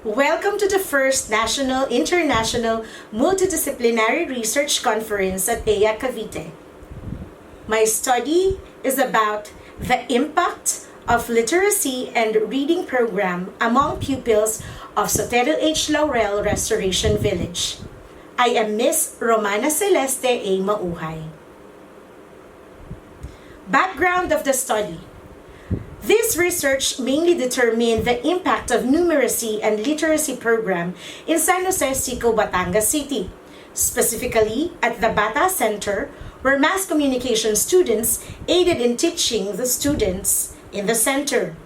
Welcome to the first National International Multidisciplinary Research Conference at EA Cavite. My study is about the impact of literacy and reading program among pupils of Untitled Restoration Village. I am Miss Romana Celeste A. Mauhay. Background of the study. This research mainly determined the impact of numeracy and literacy program in San Jose Sico, Batangas City, specifically at the Bata Center, where mass communication students aided in teaching the students in the center.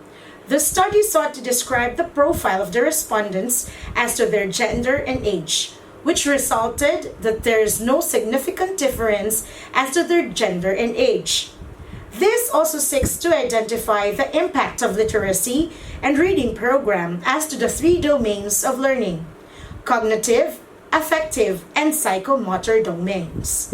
The study sought to describe the profile of the respondents as to their gender and age, which resulted that there is no significant difference as to their gender and age. This also seeks to identify the impact of literacy and reading program as to the three domains of learning: cognitive, affective, and psychomotor domains.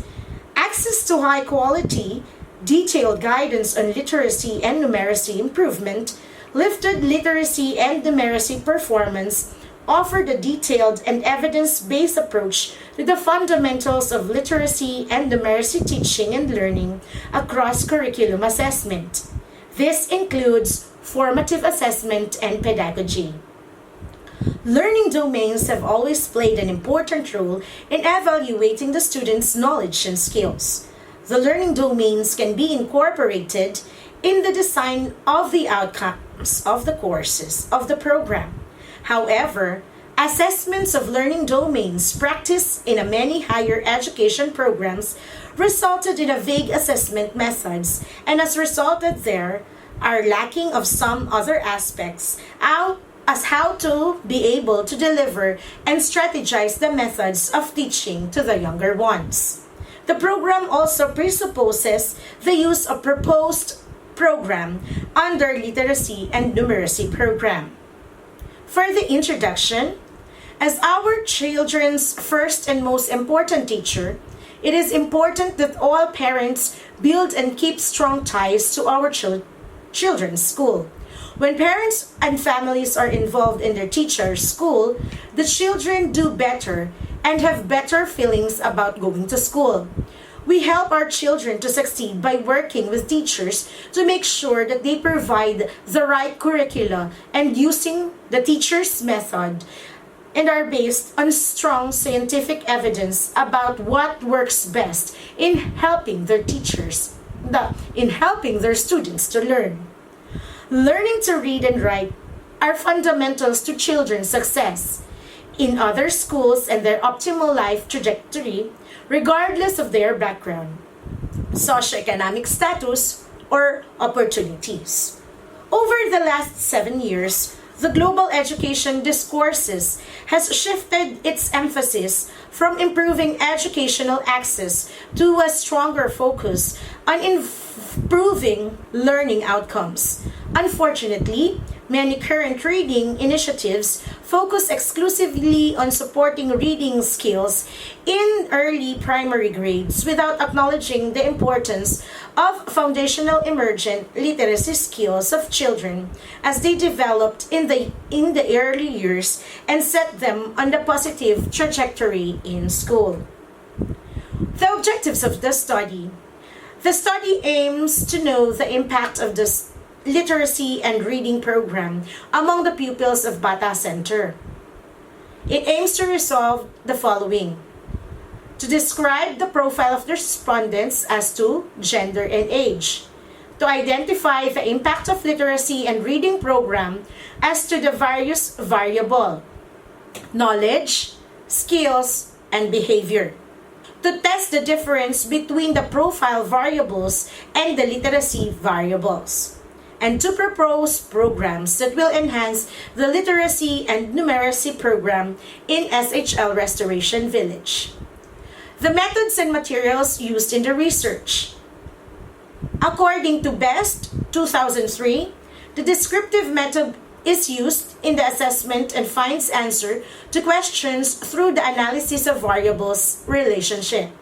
Access to high quality, detailed guidance on literacy and numeracy improvement, lifted literacy and numeracy performance, offered a detailed and evidence-based approach to the fundamentals of literacy and numeracy teaching and learning across curriculum assessment. This includes formative assessment and pedagogy. Learning domains have always played an important role in evaluating the students' knowledge and skills. The learning domains can be incorporated in the design of the outcomes of the courses of the program. However, assessments of learning domains practiced in many higher education programs resulted in a vague assessment methods, and as resulted there are lacking of some other aspects as how to be able to deliver and strategize the methods of teaching to the younger ones. The program also presupposes the use of proposed program under literacy and numeracy program. For the introduction, as our children's first and most important teacher, it is important that all parents build and keep strong ties to our children's school. When parents and families are involved in their teacher's school, the children do better and have better feelings about going to school. We help our children to succeed by working with teachers to make sure that they provide the right curricula and using the teacher's method and are based on strong scientific evidence about what works best in helping their students to learn. Learning to read and write are fundamentals to children's success in other schools and their optimal life trajectory, regardless of their background, socioeconomic status, or opportunities. Over the last 7 years, the global education discourses has shifted its emphasis from improving educational access to a stronger focus on improving learning outcomes. Unfortunately, many current reading initiatives focus exclusively on supporting reading skills in early primary grades without acknowledging the importance of foundational emergent literacy skills of children as they developed in the early years and set them on the positive trajectory in school. The objectives of the study. The study aims to know the impact of the literacy and reading program among the pupils of Bata Center. It aims to resolve the following: to describe the profile of the respondents as to gender and age, to identify the impact of literacy and reading program as to the various variable, knowledge, skills, and behavior, to test the difference between the profile variables and the literacy variables, and to propose programs that will enhance the literacy and numeracy program in SHL Restoration Village. The methods and materials used in the research. According to BEST 2003, the descriptive method is used in the assessment and finds answer to questions through the analysis of variables relationship.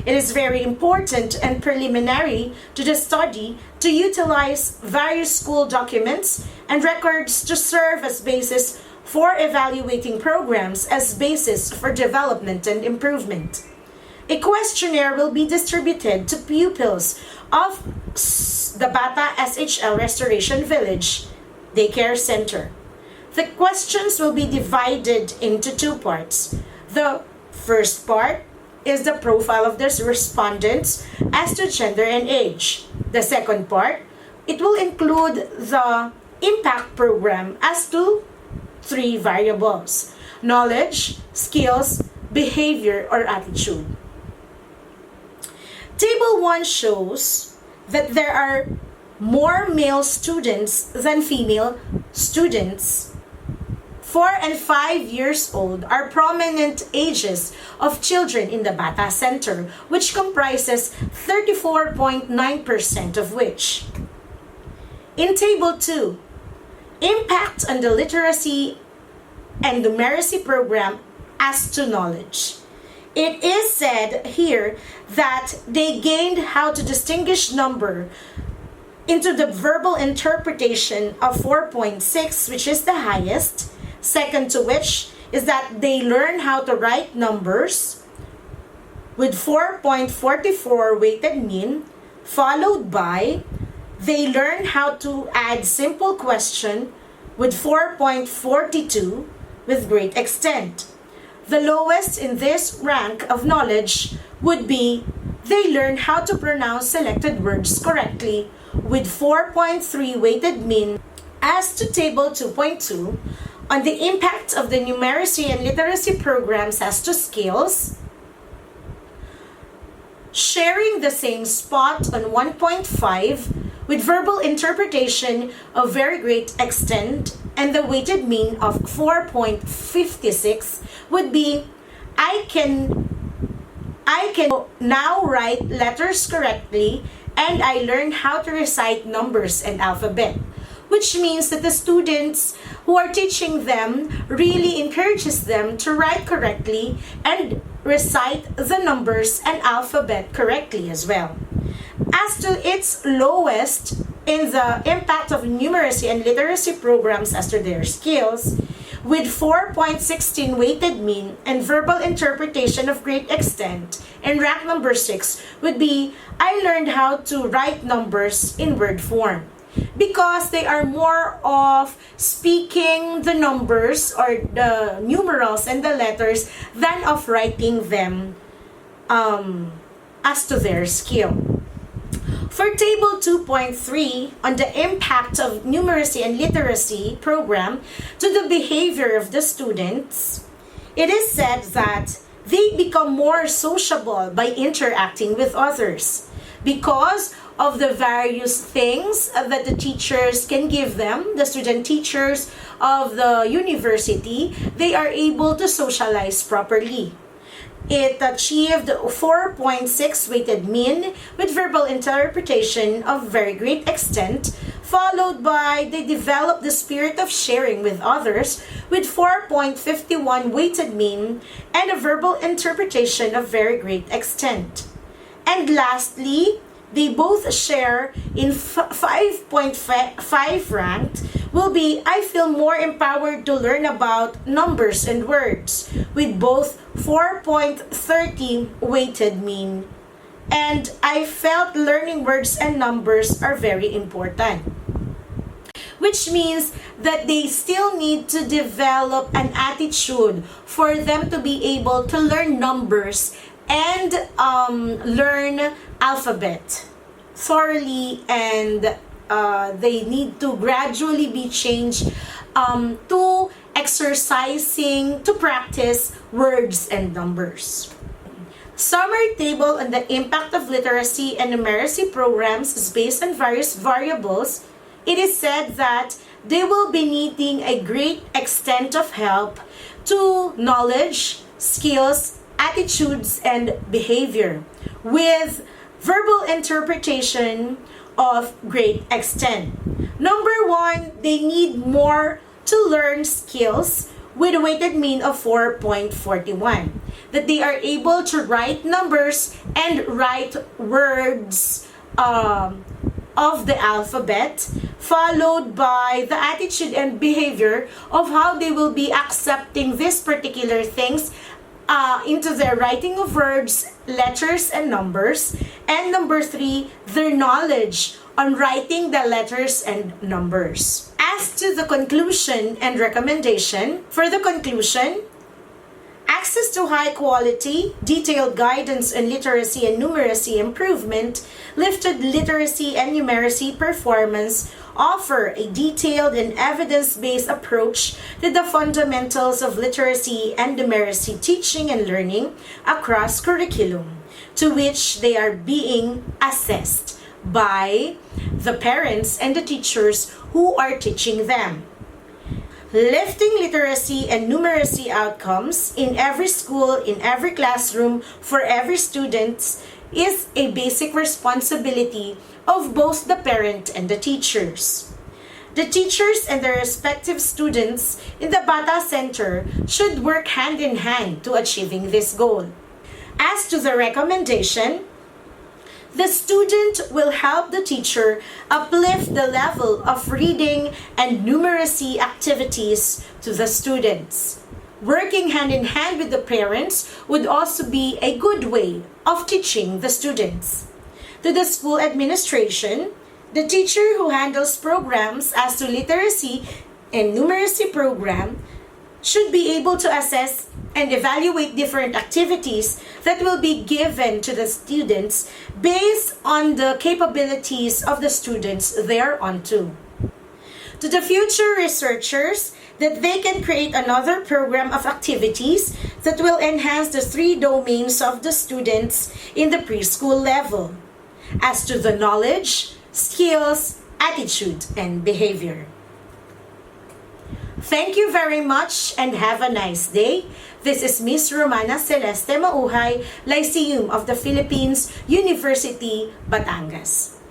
It is very important and preliminary to the study to utilize various school documents and records to serve as basis for evaluating programs as basis for development and improvement. A questionnaire will be distributed to pupils of the Bata SHL Restoration Village Daycare Center. The questions will be divided into two parts. The first part is the profile of the respondents as to gender and age. The second part, it will include the impact program as to three variables: knowledge, skills, behavior, or attitude. Table 1 shows that there are more male students than female students. 4 and 5 years old are prominent ages of children in the Bata Center, which comprises 34.9% of which. In Table 2, impact on the literacy and numeracy program as to knowledge. It is said here that they gained how to distinguish number into the verbal interpretation of 4.6, which is the highest. Second to which is that they learn how to write numbers with 4.44 weighted mean, followed by they learn how to add simple question with 4.42 with great extent. The lowest in this rank of knowledge would be they learn how to pronounce selected words correctly with 4.3 weighted mean. As to Table 2.2, on the impact of the numeracy and literacy programs as to skills, sharing the same spot on 1.5 with verbal interpretation of very great extent and the weighted mean of 4.56 would be I can now write letters correctly and I learned how to recite numbers and alphabet, which means that the students who are teaching them really encourages them to write correctly and recite the numbers and alphabet correctly as well. As to its lowest in the impact of numeracy and literacy programs as to their skills, with 4.16 weighted mean and verbal interpretation of great extent, and rank number 6 would be I learned how to write numbers in word form, because they are more of speaking the numbers or the numerals and the letters than of writing them as to their skill. For Table 2.3, on the impact of numeracy and literacy program to the behavior of the students, it is said that they become more sociable by interacting with others because of the various things that the teachers can give them, the student teachers of the university. They are able to socialize properly. It achieved 4.6 weighted mean with verbal interpretation of very great extent, followed by they developed the spirit of sharing with others with 4.51 weighted mean and a verbal interpretation of very great extent. And lastly, they both share in 5.5 ranked will be I feel more empowered to learn about numbers and words with both 4.30 weighted mean, and I felt learning words and numbers are very important, which means that they still need to develop an attitude for them to be able to learn numbers and learn alphabet thoroughly, and they need to gradually be changed to exercising to practice words and numbers. Summary table on the impact of literacy and numeracy programs is based on various variables. It is said that they will be needing a great extent of help to knowledge, skills, attitudes, and behavior, with verbal interpretation of great extent. Number 1, they need more to learn skills with a weighted mean of 4.41. That they are able to write numbers and write words of of the alphabet, followed by the attitude and behavior of how they will be accepting these particular things into their writing of words, letters, and numbers. And number 3, their knowledge on writing the letters and numbers. As to the conclusion and recommendation, for the conclusion, access to high-quality, detailed guidance on literacy and numeracy improvement, lifted literacy and numeracy performance, offer a detailed and evidence-based approach to the fundamentals of literacy and numeracy teaching and learning across curriculum, to which they are being assessed by the parents and the teachers who are teaching them. Lifting literacy and numeracy outcomes in every school, in every classroom, for every student is a basic responsibility of both the parent and the teachers. The teachers and their respective students in the Bata Center should work hand in hand to achieving this goal. As to the recommendation, the student will help the teacher uplift the level of reading and numeracy activities to the students. Working hand in hand with the parents would also be a good way of teaching the students. To the school administration, the teacher who handles programs as to literacy and numeracy program should be able to assess and evaluate different activities that will be given to the students based on the capabilities of the students thereonto. To the future researchers, that they can create another program of activities that will enhance the 3 domains of the students in the preschool level, as to the knowledge, skills, attitude, and behavior. Thank you very much and have a nice day. This is Miss Romana Celeste Mauhay, Lyceum of the Philippines, University, Batangas.